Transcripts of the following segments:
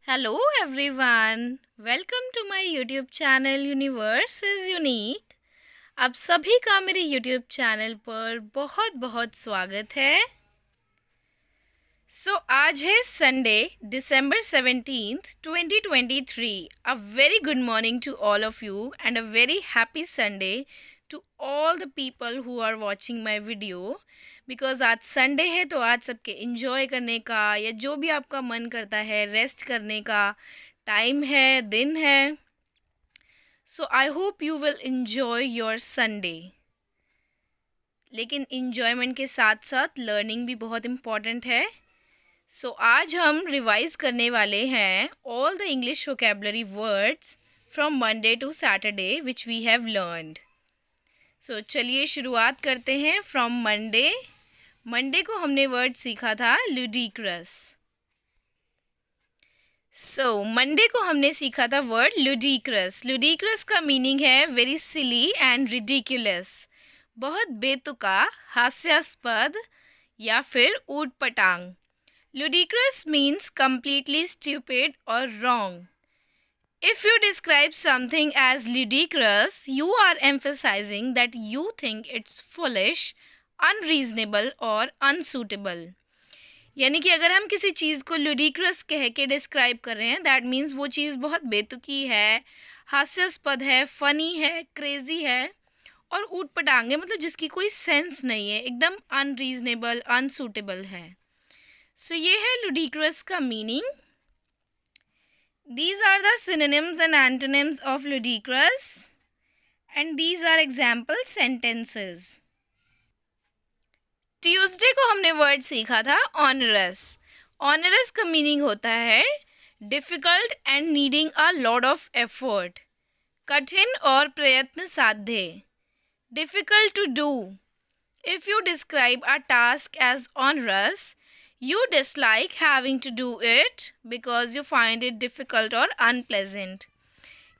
Hello everyone, welcome to my YouTube channel Universe is Unique। आप सभी का मेरे YouTube चैनल पर बहुत बहुत स्वागत है। आज है Sunday December 17th 2023। A very good morning to all of you and a very happy Sunday to all the people who are watching my video. Because आज संडे है तो आज सबके इंजॉय करने का या जो भी आपका मन करता है रेस्ट करने का टाइम है, दिन है। So I hope you will enjoy your Sunday. लेकिन इंजॉयमेंट के साथ साथ लर्निंग भी बहुत इम्पॉर्टेंट है। आज हम रिवाइज करने वाले हैं all the English vocabulary words from Monday to Saturday which we have learned. चलिए शुरुआत करते हैं फ्रॉम मंडे। मंडे को हमने वर्ड सीखा था लुडिक्रस। मंडे को हमने सीखा था वर्ड लुडिक्रस। लुडिक्रस का मीनिंग है वेरी सिली एंड रिडिकुलस, बहुत बेतुका, हास्यास्पद या फिर ऊट पटांग। Ludicrous means completely stupid or wrong. If you describe something as ludicrous, you are emphasizing that you think it's foolish, unreasonable or unsuitable. यानी कि अगर हम किसी चीज़ को ludicrous कह के डिस्क्राइब कर रहे हैं, दैट मीन्स वो चीज़ बहुत बेतुकी है, हास्यास्पद है, फ़नी है, क्रेज़ी है और ऊट पटांग है, मतलब जिसकी कोई सेंस नहीं है, एकदम अनरीजनेबल, अनसूटेबल है। ये है ludicrous का meaning. These are the synonyms and antonyms of ludicrous and these are example sentences. Tuesday को हमने वर्ड सीखा था ऑनरस। ऑनरस का मीनिंग होता है difficult and needing a lot of effort, कठिन और प्रयत्न साध्य। Difficult to do, if you describe a task as onerous, you dislike having to do it because you find it difficult or unpleasant।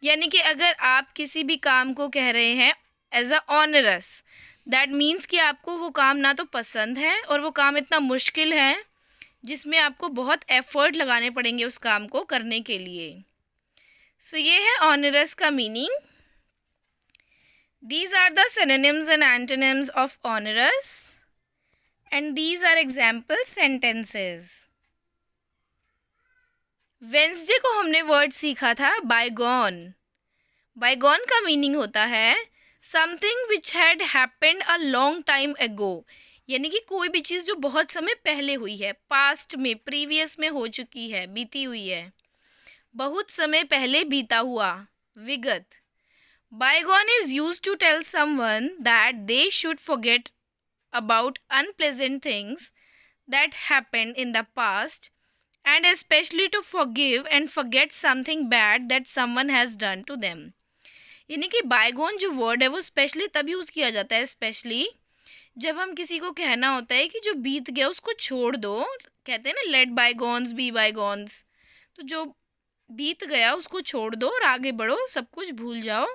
यानी कि अगर आप किसी भी काम को कह रहे हैं as a onerous, that means कि आपको वो काम ना तो पसंद है और वो काम इतना मुश्किल है जिसमें आपको बहुत एफर्ट लगाने पड़ेंगे उस काम को करने के लिए। ये है ऑनरस का meaning. These are the synonyms and antonyms of onerous and these are example sentences. Wednesday को हमने वर्ड सीखा था बायगॉन। बायगॉन का मीनिंग होता है something which had happened a long time एगो, यानी कि कोई भी चीज़ जो बहुत समय पहले हुई है, पास्ट में, प्रीवियस में हो चुकी है, बीती हुई है, बहुत समय पहले बीता हुआ, विगत। Bygone is used to tell someone that they should forget about unpleasant things that happened in the past and especially to forgive and forget something bad that someone has done to them। यानी कि बायगोन जो word है वो specially तब use किया जाता है, स्पेशली जब हम किसी को कहना होता है कि जो बीत गया उसको छोड़ दो। कहते हैं ना लेट बायगॉन्स बी बायगॉन्स, तो जो बीत गया उसको छोड़ दो और आगे बढ़ो, सब कुछ भूल जाओ,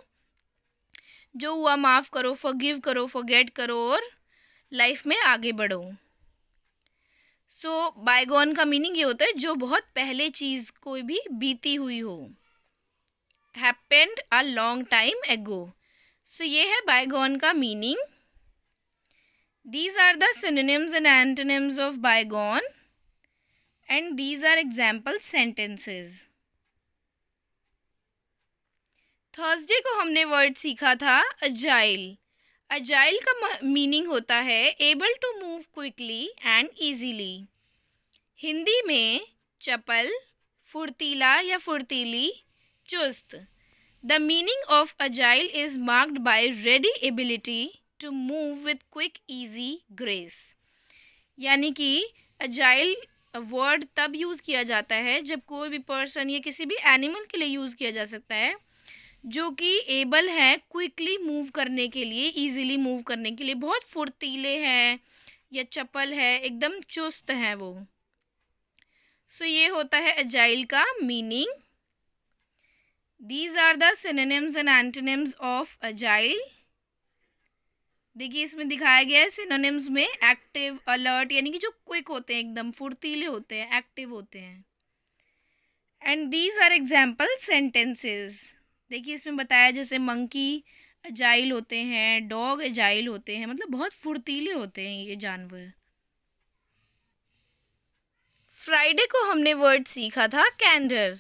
जो हुआ माफ़ करो, फॉरगिव करो, फॉरगेट करो और लाइफ में आगे बढ़ो। बायगॉन का मीनिंग ये होता है जो बहुत पहले चीज़ कोई भी बीती हुई हो, हैपेंड अ लॉन्ग टाइम एगो। ये है बायगॉन का meaning. These are the synonyms and antonyms of bygone and these are example sentences. Thursday को हमने वर्ड सीखा था अजाइल। अजाइल का मीनिंग होता है able to move quickly and easily. Hindi में चपल, फुर्तीला या फुर्तीली, चुस्त। The meaning of agile is marked by ready ability to move with quick easy grace. यानी कि अजाइल वर्ड तब यूज़ किया जाता है जब कोई भी पर्सन या किसी भी एनिमल के लिए यूज़ किया जा सकता है जो कि एबल है क्विकली मूव करने के लिए, इजीली मूव करने के लिए, बहुत फुर्तीले हैं या चपल है, एकदम चुस्त हैं वो। ये होता है अजाइल का meaning. These are the synonyms and antonyms of agile. देखिए इसमें दिखाया गया है सिनोनिम्स में एक्टिव, अलर्ट, यानी कि जो क्विक होते हैं, एकदम फुर्तीले होते हैं, एक्टिव होते हैं। And these are example sentences. देखिए इसमें बताया जैसे मंकी अजाइल होते हैं, डॉग अजाइल होते हैं, मतलब बहुत फुर्तीले होते हैं ये जानवर। फ्राइडे को हमने वर्ड सीखा था कैंडर।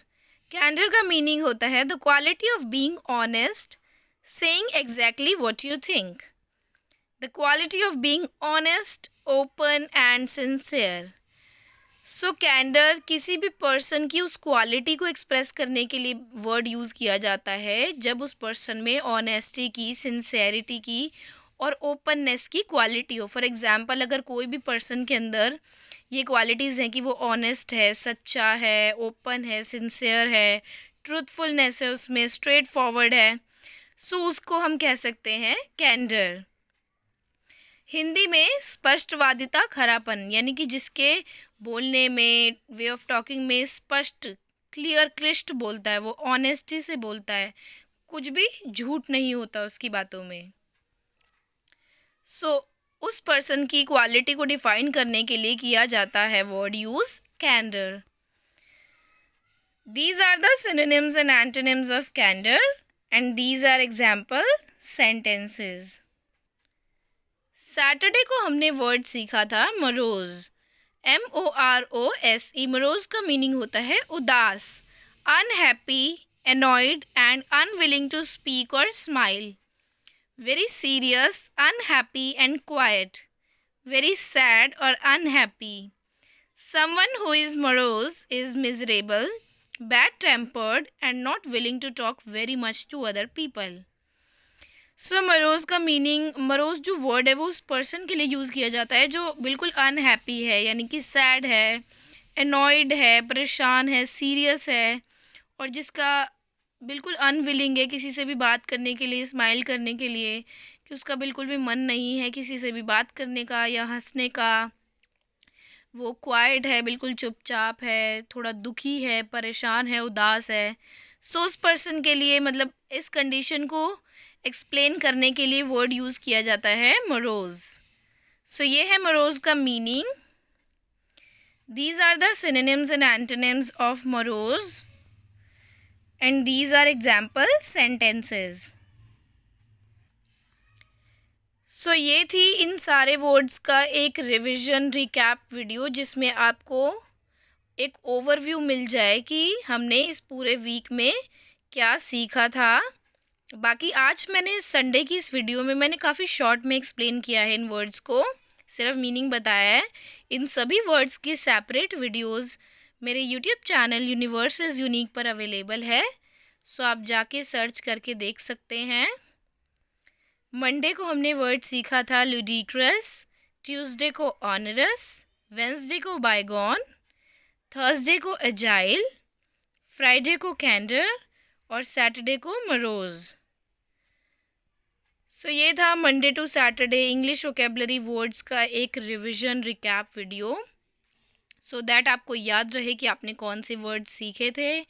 कैंडर का मीनिंग होता है the quality of being honest, saying exactly what you think. The quality of being honest, open and sincere. So candour किसी भी पर्सन की उस क्वालिटी को एक्सप्रेस करने के लिए वर्ड यूज़ किया जाता है जब उस पर्सन में ऑनेस्टी की, सिंसेरिटी की और ओपननेस की क्वालिटी हो। फॉर एग्ज़ाम्पल अगर कोई भी पर्सन के अंदर ये क्वालिटीज़ हैं कि वो ऑनेस्ट है, सच्चा है, ओपन है, सिंसियर है, ट्रूथफुलनेस है उसमें, स्ट्रेट फॉरवर्ड है, सो उसको हम कह सकते हैं कैंडर। हिंदी में स्पष्टवादिता, खरापन, यानी कि जिसके बोलने में, वे ऑफ टॉकिंग में स्पष्ट, क्लियर, क्लिष्ट बोलता है, वो ऑनेस्टी से बोलता है, कुछ भी झूठ नहीं होता उसकी बातों में। सो उस पर्सन की क्वालिटी को डिफाइन करने के लिए किया जाता है word use candour. These are the synonyms and antonyms of candour and these are example sentences. Saturday को हमने वर्ड सीखा था मरोज, MOROSE। मरोज का मीनिंग होता है उदास, unhappy, annoyed and unwilling to speak और smile. Very serious, unhappy and quiet, very sad और unhappy. Someone who is morose is miserable, bad tempered and not willing to talk very much to other people। सो मरोज़ का meaning, मरोज़ जो word है वो उस person के लिए use किया जाता है जो बिल्कुल अनहैप्पी है, यानी कि सैड है, एनॉयड है, परेशान है, सीरियस है और जिसका बिल्कुल अनविलिंग है किसी से भी बात करने के लिए, स्माइल करने के लिए, कि उसका बिल्कुल भी मन नहीं है किसी से भी बात करने का या हंसने का। वो क्वाइट है, बिल्कुल चुपचाप है, थोड़ा दुखी है, परेशान है, उदास है। सो उस पर्सन के लिए, मतलब इस कंडीशन को एक्सप्लेन करने के लिए वर्ड यूज़ किया जाता है मरोज। सो ये है मरोज का meaning. These are the synonyms and antonyms of morose and these are example sentences. So ये थी इन सारे वर्ड्स का एक रिविजन रिकैप वीडियो जिसमें आपको एक ओवरव्यू मिल जाए कि हमने इस पूरे वीक में क्या सीखा था। बाकी आज मैंने संडे की इस वीडियो में मैंने काफ़ी शॉर्ट में एक्सप्लेन किया है इन वर्ड्स को, सिर्फ मीनिंग बताया है। इन सभी वर्ड्स की सेपरेट वीडियोस मेरे YouTube channel universe is unique पर अवेलेबल है, सो आप जाके सर्च करके देख सकते हैं। मंडे को हमने वर्ड सीखा था लुडिक्रस, ट्यूसडे को ऑनरस, वेंसडे को बायगॉन, थर्सडे को एजाइल, फ्राइडे को कैंडर और सैटरडे को मरोज। सो ये था Monday to Saturday English vocabulary words का एक revision recap video, so that आपको याद रहे कि आपने कौन से वर्ड्स सीखे थे,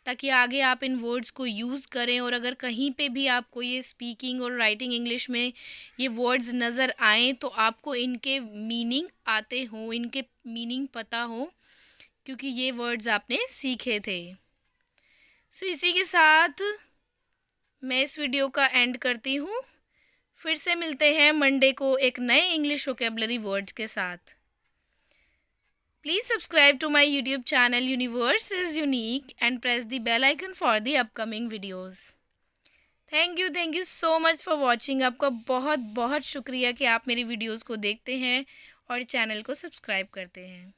ताकि आगे आप इन वर्ड्स को यूज़ करें। और अगर कहीं पे भी आपको ये स्पीकिंग और राइटिंग इंग्लिश में ये वर्ड्स नज़र आएँ तो आपको इनके मीनिंग आते हों, इनके मीनिंग पता हो, क्योंकि ये वर्ड्स आपने सीखे थे। सो इसी के साथ मैं इस वीडियो का एंड करती हूँ। फिर से मिलते हैं मंडे को एक नए इंग्लिश वोकेबलरी वर्ड्स के साथ। Please subscribe to my YouTube channel universe is unique and press the bell icon for the upcoming videos. Thank you so much for watching. आपका बहुत बहुत शुक्रिया कि आप मेरी वीडियोस को देखते हैं और चैनल को सब्सक्राइब करते हैं।